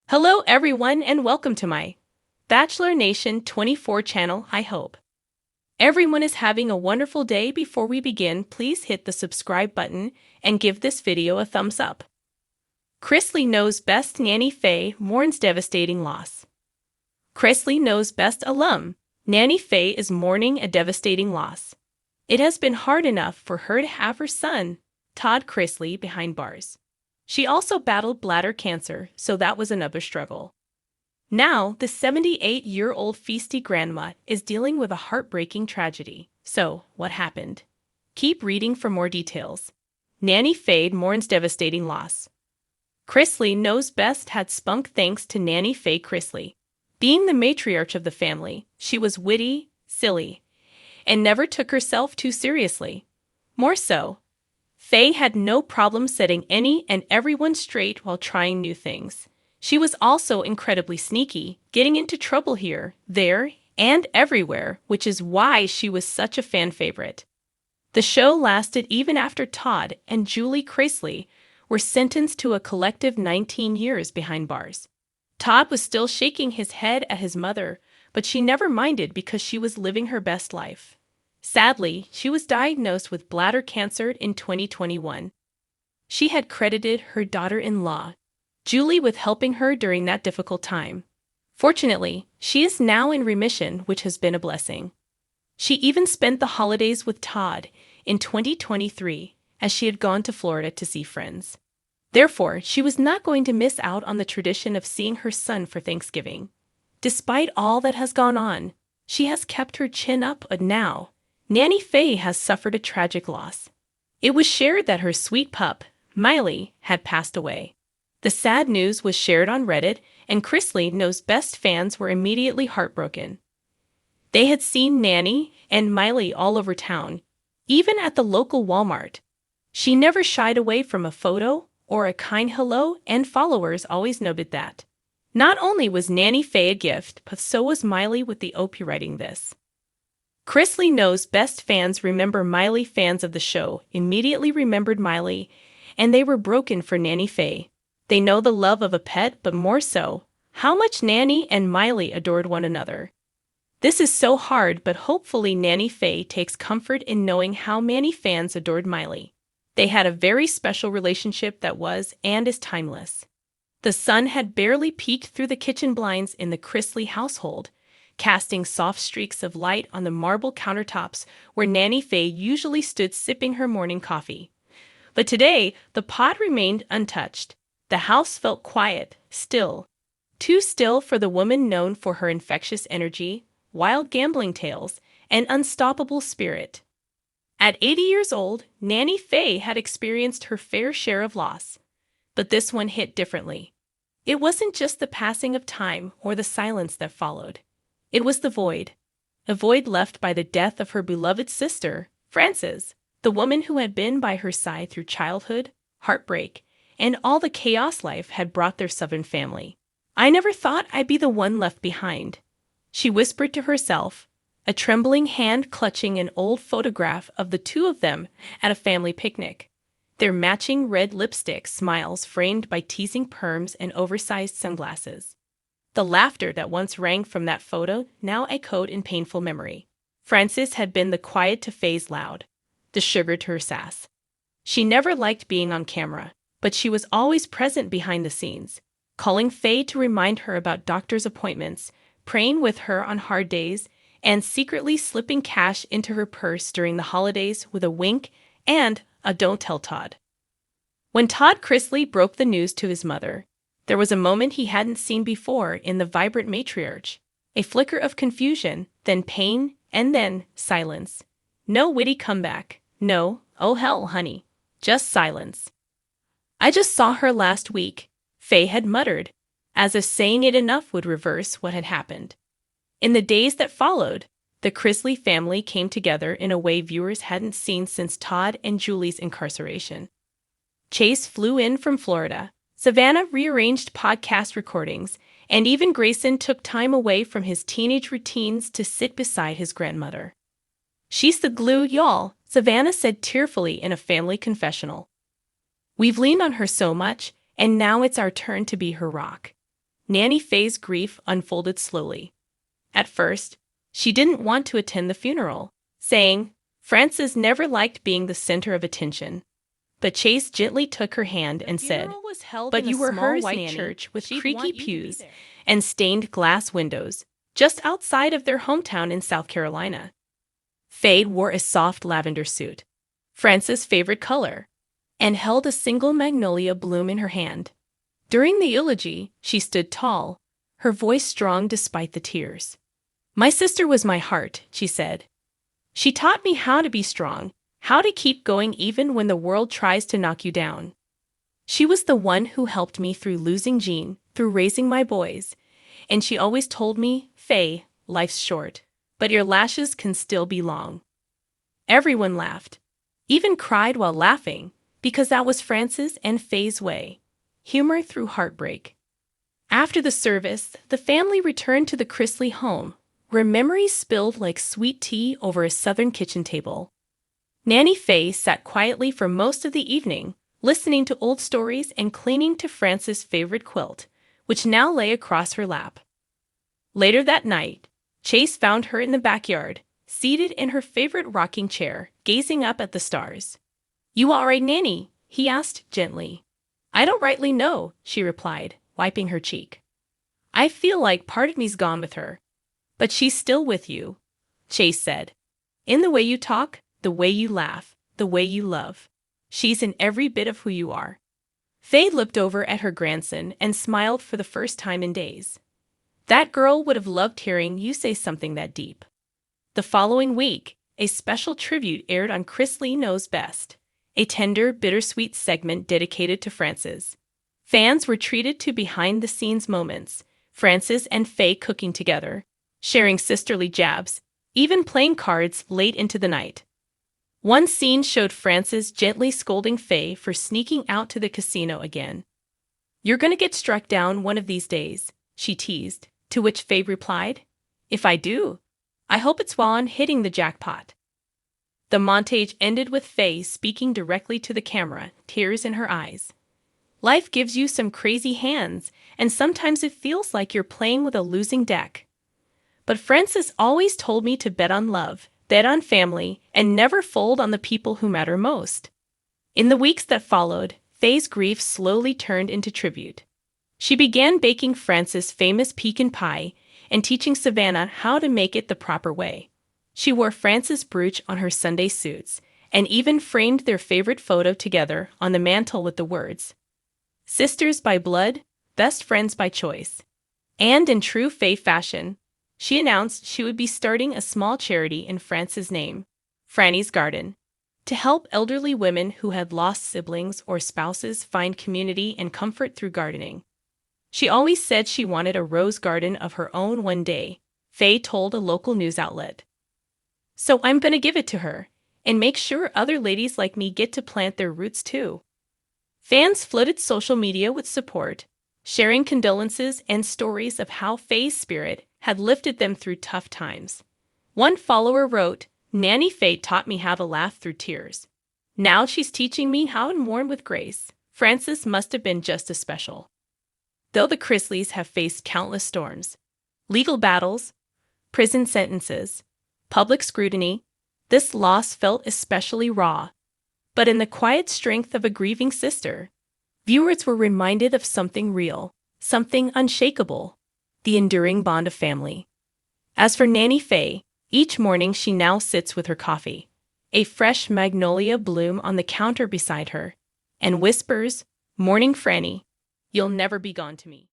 Hello everyone and welcome to my Bachelor Nation 24 channel. I hope everyone is having a wonderful day. Before we begin, please hit the subscribe button and give this video a thumbs up. Chrisley knows best. Nanny Faye mourns devastating loss. Chrisley knows best alum. Nanny Faye is mourning a devastating loss. It has been hard enough for her to have her son, Todd Chrisley, behind bars. She also battled bladder cancer, so that was another struggle. Now, the 78-year-old feisty grandma is dealing with a heartbreaking tragedy. So, what happened? Keep reading for more details. Nanny Faye mourns devastating loss. Chrisley knows best had spunk. Thanks to Nanny Faye Chrisley. Being the matriarch of the family, she was witty, silly, and never took herself too seriously. More so, Faye had no problem setting any and everyone straight while trying new things. She was also incredibly sneaky, getting into trouble here, there, and everywhere, which is why she was such a fan favorite. The show lasted even after Todd and Julie Chrisley were sentenced to a collective 19 years behind bars. Todd was still shaking his head at his mother, but she never minded because she was living her best life. Sadly, she was diagnosed with bladder cancer in 2021. She had credited her daughter-in-law, Julie, with helping her during that difficult time. Fortunately, she is now in remission, which has been a blessing. She even spent the holidays with Todd in 2023, as she had gone to Florida to see friends. Therefore, she was not going to miss out on the tradition of seeing her son for Thanksgiving. Despite all that has gone on, she has kept her chin up. But now, Nanny Faye has suffered a tragic loss. It was shared that her sweet pup, Miley, had passed away. The sad news was shared on Reddit, and Chrisley Knows Best fans were immediately heartbroken. They had seen Nanny and Miley all over town, even at the local Walmart. She never shied away from a photo or a kind hello, and followers always noted that. Not only was Nanny Faye a gift, but so was Miley. With the OP writing this, Chrisley Knows Best fans remember Miley. Fans of the show immediately remembered Miley, and they were broken for Nanny Faye. They know the love of a pet, but more so, how much Nanny and Miley adored one another. This is so hard, but hopefully Nanny Faye takes comfort in knowing how many fans adored Miley. They had a very special relationship that was and is timeless. The sun had barely peeked through the kitchen blinds in the Chrisley household, casting soft streaks of light on the marble countertops where Nanny Faye usually stood sipping her morning coffee. But today, the pot remained untouched. The house felt quiet, still. Too still for the woman known for her infectious energy, wild gambling tales, and unstoppable spirit. At 80 years old, Nanny Faye had experienced her fair share of loss. But this one hit differently. It wasn't just the passing of time or the silence that followed. It was the void. A void left by the death of her beloved sister, Frances, the woman who had been by her side through childhood, heartbreak, and all the chaos life had brought their Southern family. "I never thought I'd be the one left behind," she whispered to herself, a trembling hand clutching an old photograph of the two of them at a family picnic. Their matching red lipstick smiles framed by teasing perms and oversized sunglasses. The laughter that once rang from that photo now echoed in painful memory. Frances had been the quiet to Faye's loud, the sugar to her sass. She never liked being on camera, but she was always present behind the scenes, calling Faye to remind her about doctor's appointments, praying with her on hard days, and secretly slipping cash into her purse during the holidays with a wink and a "don't tell Todd." When Todd Chrisley broke the news to his mother, there was a moment he hadn't seen before in the vibrant matriarch. A flicker of confusion, then pain, and then silence. No witty comeback. No, "oh hell, honey." Just silence. "I just saw her last week," Faye had muttered, as if saying it enough would reverse what had happened. In the days that followed, the Chrisley family came together in a way viewers hadn't seen since Todd and Julie's incarceration. Chase flew in from Florida. Savannah rearranged podcast recordings, and even Grayson took time away from his teenage routines to sit beside his grandmother. "She's the glue, y'all," Savannah said tearfully in a family confessional. "We've leaned on her so much, and now it's our turn to be her rock." Nanny Faye's grief unfolded slowly. At first, she didn't want to attend the funeral, saying, Frances never liked being the center of attention. But Chase gently took her hand and said, But you were hers, white Nanny. Church with creaky pews and stained glass windows, just outside of their hometown in South Carolina. Faye wore a soft lavender suit, Frances' favorite color, and held a single magnolia bloom in her hand. During the eulogy, she stood tall, her voice strong despite the tears. My sister was my heart, she said. She taught me how to be strong, how to keep going even when the world tries to knock you down. She was the one who helped me through losing Jean, through raising my boys, and she always told me, Faye, life's short, but your lashes can still be long. Everyone laughed, even cried while laughing, because that was Frances and Faye's way. Humor through heartbreak. After the service, the family returned to the Chrisley home, where memories spilled like sweet tea over a southern kitchen table. Nanny Faye sat quietly for most of the evening, listening to old stories and clinging to Frances' favorite quilt, which now lay across her lap. Later that night, Chase found her in the backyard, seated in her favorite rocking chair, gazing up at the stars. You all right, Nanny? He asked gently. I don't rightly know, she replied, wiping her cheek. I feel like part of me's gone with her. But she's still with you, Chase said. In the way you talk, the way you laugh, the way you love. She's in every bit of who you are. Faye looked over at her grandson and smiled for the first time in days. That girl would have loved hearing you say something that deep. The following week, a special tribute aired on Chrisley Knows Best, a tender, bittersweet segment dedicated to Frances. Fans were treated to behind-the-scenes moments, Frances and Faye cooking together, sharing sisterly jabs, even playing cards late into the night. One scene showed Frances gently scolding Faye for sneaking out to the casino again. You're gonna get struck down one of these days, she teased, to which Faye replied, If I do, I hope it's while I'm hitting the jackpot. The montage ended with Faye speaking directly to the camera, tears in her eyes. Life gives you some crazy hands, and sometimes it feels like you're playing with a losing deck. But Frances always told me to bet on love, bet on family, and never fold on the people who matter most. In the weeks that followed, Faye's grief slowly turned into tribute. She began baking Frances' famous pecan pie and teaching Savannah how to make it the proper way. She wore Frances' brooch on her Sunday suits and even framed their favorite photo together on the mantel with the words, Sisters by blood, best friends by choice. And in true Faye fashion, she announced she would be starting a small charity in Frances' name, Franny's Garden, to help elderly women who had lost siblings or spouses find community and comfort through gardening. She always said she wanted a rose garden of her own one day, Faye told a local news outlet. So I'm gonna give it to her, and make sure other ladies like me get to plant their roots too. Fans flooded social media with support, sharing condolences and stories of how Faye's spirit had lifted them through tough times. One follower wrote, Nanny Faye taught me how to laugh through tears. Now she's teaching me how to mourn with grace. Frances must have been just as special. Though the Chrisleys have faced countless storms, legal battles, prison sentences, public scrutiny, this loss felt especially raw. But in the quiet strength of a grieving sister, viewers were reminded of something real, something unshakable, the enduring bond of family. As for Nanny Faye, each morning she now sits with her coffee, a fresh magnolia bloom on the counter beside her, and whispers, Morning Franny, you'll never be gone to me.